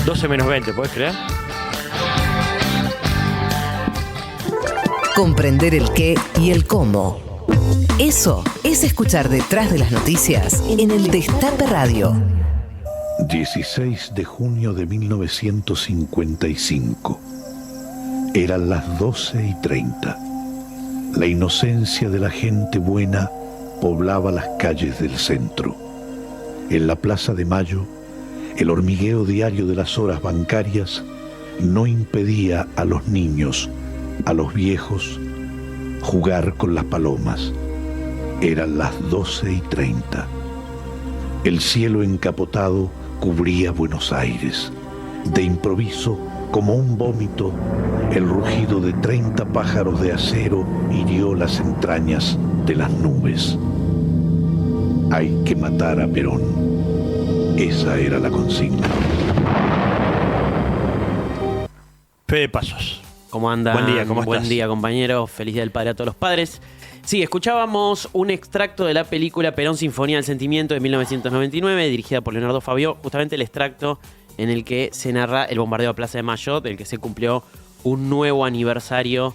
12 menos 20, ¿puedes creer? Comprender el qué y el cómo. Eso es escuchar Detrás de las Noticias en el Destape Radio. 16 de junio de 1955. Eran las 12:30. La inocencia de la gente buena poblaba las calles del centro. En la Plaza de Mayo, el hormigueo diario de las horas bancarias no impedía a los niños, a los viejos, jugar con las palomas. Eran las 12:30. El cielo encapotado cubría Buenos Aires. De improviso, como un vómito, el rugido de 30 pájaros de acero hirió las entrañas de las nubes. Hay que matar a Perón. Esa era la consigna. Fede Pasos. ¿Cómo andan? Buen día, ¿cómo estás? Buen día, compañero. Feliz Día del Padre a todos los padres. Sí, escuchábamos un extracto de la película Perón, Sinfonía del Sentimiento de 1999, dirigida por Leonardo Fabio, justamente el extracto en el que se narra el bombardeo a Plaza de Mayo, del que se cumplió un nuevo aniversario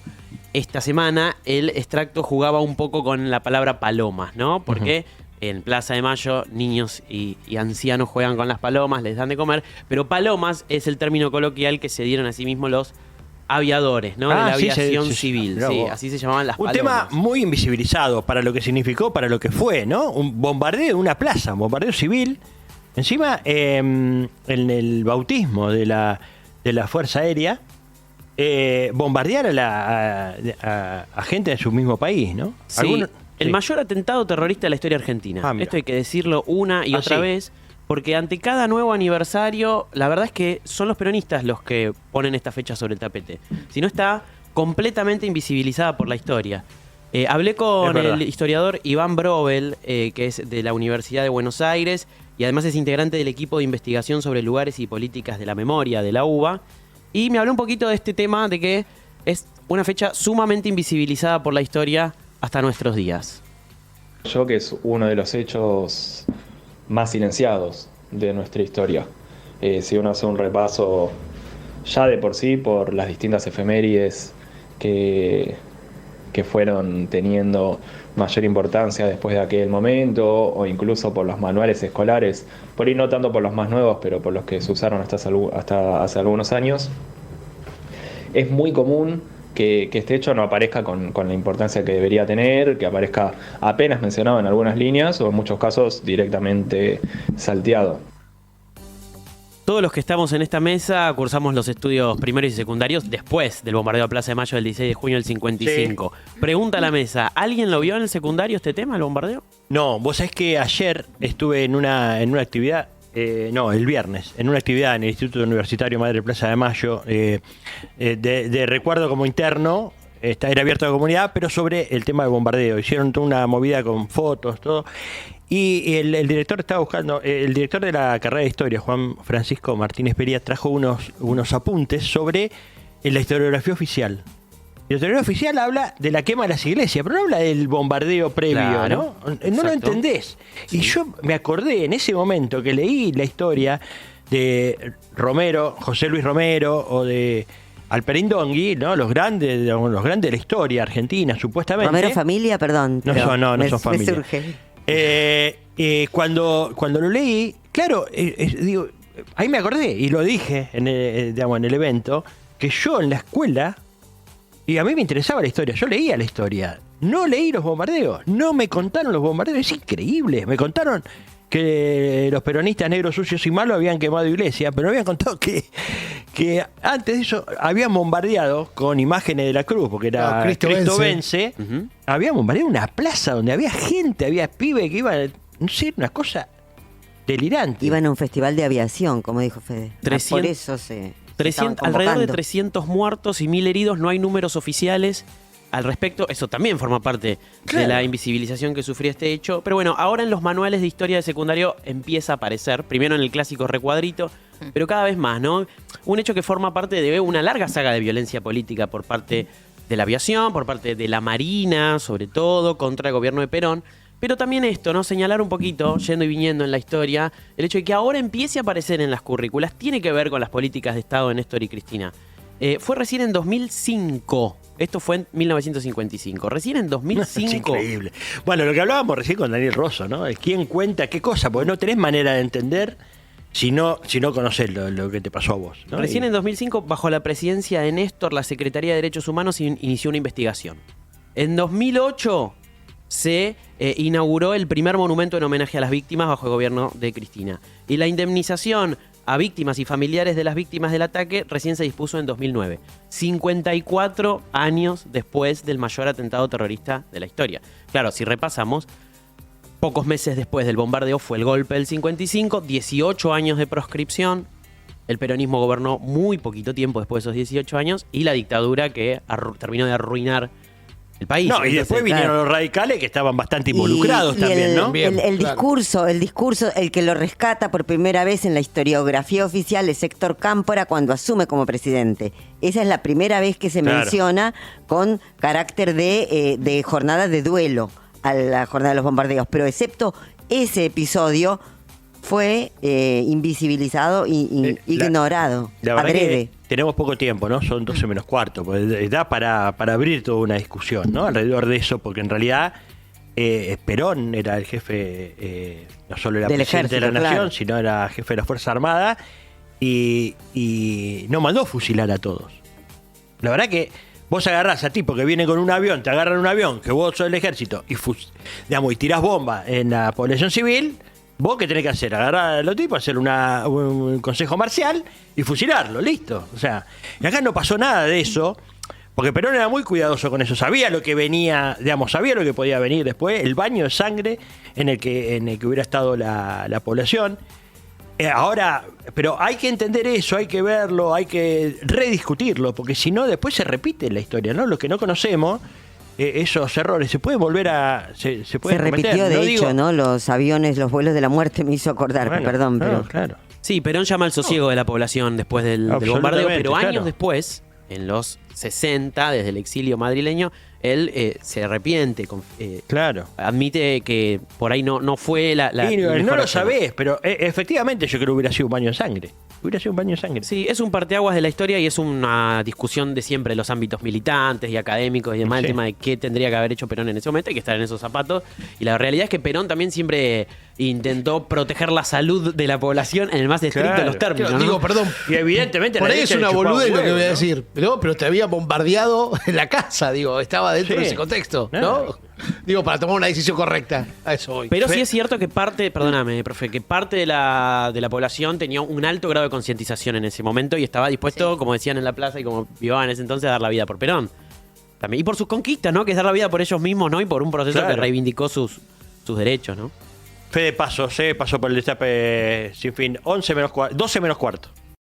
esta semana. El extracto jugaba un poco con la palabra palomas, ¿no? Porque en Plaza de Mayo niños y ancianos juegan con las palomas, les dan de comer, pero palomas es el término coloquial que se dieron a sí mismos los aviadores, ¿no? De la aviación civil. Sí, así se llamaban las palomas. Un tema muy invisibilizado para lo que significó, para lo que fue, ¿no? Un bombardeo de una plaza, un bombardeo civil. Encima, en el bautismo de la Fuerza Aérea, bombardear a gente de su mismo país, ¿no? Sí, el mayor atentado terrorista de la historia argentina. Esto hay que decirlo una y otra vez. Porque ante cada nuevo aniversario, la verdad es que son los peronistas los que ponen esta fecha sobre el tapete. Si no, está completamente invisibilizada por la historia. Hablé con el historiador Iván Brobel, que es de la Universidad de Buenos Aires y además es integrante del equipo de investigación sobre lugares y políticas de la memoria de la UBA. Y me habló un poquito de este tema de que es una fecha sumamente invisibilizada por la historia hasta nuestros días. Yo que es uno de los hechos más silenciados de nuestra historia. Si uno hace un repaso ya de por sí por las distintas efemérides que fueron teniendo mayor importancia después de aquel momento, o incluso por los manuales escolares, por ahí no tanto por los más nuevos, pero por los que se usaron hasta hace algunos años, es muy común que este hecho no aparezca con la importancia que debería tener, que aparezca apenas mencionado en algunas líneas o en muchos casos directamente salteado. Todos los que estamos en esta mesa cursamos los estudios primarios y secundarios después del bombardeo a Plaza de Mayo del 16 de junio del 55. Sí. Pregunta a la mesa, ¿alguien lo vio en el secundario este tema, el bombardeo? No, vos sabés que ayer estuve en una actividad. El viernes, en una actividad en el Instituto Universitario Madre Plaza de Mayo, de recuerdo como interno, era abierto a la comunidad, pero sobre el tema del bombardeo. Hicieron toda una movida con fotos, todo. Y el director estaba buscando, el director de la carrera de Historia, Juan Francisco Martínez Pería, trajo unos apuntes sobre la historiografía oficial. La historiografía oficial habla de la quema de las iglesias, pero no habla del bombardeo previo, claro, ¿no? No lo entendés. Sí. Y yo me acordé en ese momento que leí la historia de Romero, José Luis Romero, o de Alperín Dongui, ¿no? Los grandes de la historia argentina, supuestamente. Romero familia, perdón. No son familia. Me surge. Cuando lo leí, claro, digo, ahí me acordé y lo dije en el evento, que yo en la escuela, y a mí me interesaba la historia, yo leía la historia, no leí los bombardeos, no me contaron los bombardeos, es increíble, me contaron que los peronistas negros, sucios y malos habían quemado iglesias, pero me habían contado que antes de eso habían bombardeado con imágenes de la cruz, porque era Cristo Vence, habían bombardeado una plaza donde había gente, había pibes que iban, no sé, una cosa delirante. Iban a un festival de aviación, como dijo Fede. 300, por eso se alrededor de 300 muertos y 1000 heridos, no hay números oficiales al respecto. Eso también forma parte de la invisibilización que sufría este hecho. Pero bueno, ahora en los manuales de historia de secundario empieza a aparecer, primero en el clásico recuadrito, pero cada vez más, ¿no? Un hecho que forma parte de una larga saga de violencia política por parte de la aviación, por parte de la Marina, sobre todo, contra el gobierno de Perón. Pero también esto, ¿no? Señalar un poquito, yendo y viniendo en la historia, el hecho de que ahora empiece a aparecer en las currículas tiene que ver con las políticas de Estado de Néstor y Cristina. Fue recién en 2005. Esto fue en 1955. Recién en 2005. Es increíble. Bueno, lo que hablábamos recién con Daniel Rosso, ¿no? ¿Quién cuenta qué cosa? Porque no tenés manera de entender si no conocés lo que te pasó a vos, ¿no? Recién en 2005, bajo la presidencia de Néstor, la Secretaría de Derechos Humanos inició una investigación. En 2008 se inauguró el primer monumento en homenaje a las víctimas bajo el gobierno de Cristina. Y la indemnización a víctimas y familiares de las víctimas del ataque recién se dispuso en 2009. 54 años después del mayor atentado terrorista de la historia. Claro, si repasamos, pocos meses después del bombardeo fue el golpe del 55, 18 años de proscripción. El peronismo gobernó muy poquito tiempo después de esos 18 años y la dictadura que terminó de arruinar el país. No, y Entonces, después vinieron claro. los radicales que estaban bastante involucrados también, ¿no? El Claro. discurso, el que lo rescata por primera vez en la historiografía oficial es Héctor Cámpora cuando asume como presidente. Esa es la primera vez que se Claro. menciona con carácter de jornada de duelo a la jornada de los bombardeos. Pero excepto ese episodio fue invisibilizado y ignorado. La verdad Adrede. que tenemos poco tiempo, ¿no? Son 12 menos cuarto. Pues da para abrir toda una discusión, ¿no? Alrededor de eso, porque en realidad Perón era el jefe, no solo era Del presidente de la ejército, nación, claro. sino era jefe de la Fuerza Armada y no mandó fusilar a todos. La verdad que vos agarrás a tipos que vienen con un avión, te agarran un avión, que vos sos del ejército, y tirás bomba en la población civil. ¿Vos qué tenés que hacer? Agarrar a los tipos, hacer un consejo marcial y fusilarlo, listo. O sea, y acá no pasó nada de eso, porque Perón era muy cuidadoso con eso. Sabía lo que venía, sabía lo que podía venir después, el baño de sangre en el que hubiera estado la población. Ahora, pero hay que entender eso, hay que verlo, hay que rediscutirlo, porque si no, después se repite la historia, ¿no? Los que no conocemos esos errores se pueden volver a. Se pueden repitió, cometer. de No hecho, digo- ¿no? Los aviones, los vuelos de la muerte me hizo acordar, Bueno, perdón, no, pero. claro. Sí, Perón llama al sosiego de la población después del bombardeo, pero años claro. después, en los 60, desde el exilio madrileño, él se arrepiente, Claro. admite que por ahí no fue la Y el no mejor lo acción. sabés, pero efectivamente yo creo que hubiera sido un baño de sangre. Hubiera sido un baño de sangre. Sí, es un parteaguas de la historia y es una discusión de siempre en los ámbitos militantes y académicos y demás, Sí. el tema de qué tendría que haber hecho Perón en ese momento, hay que estar en esos zapatos. Y la realidad es que Perón también siempre intentó proteger la salud de la población en el más estricto de los Claro. términos, ¿no? Digo, perdón. Y evidentemente Por la ahí es derecha una le chupaba boludez un lo que huevo, voy a ¿no? decir. Pero te había bombardeado en la casa, digo, estaba dentro Sí. de ese contexto, ¿no? Claro. Digo, para tomar una decisión correcta. A eso voy. Pero sí es cierto que perdóname, profe, que parte de la población tenía un alto grado de concientización en ese momento y estaba dispuesto, como decían en la plaza y como vivaban en ese entonces, a dar la vida por Perón. También, y por sus conquistas, ¿no? Que es dar la vida por ellos mismos, ¿no? Y por un proceso Claro. que reivindicó sus derechos, ¿no? Fede Paso, pasó por el destape sin fin. 12 menos cuarto.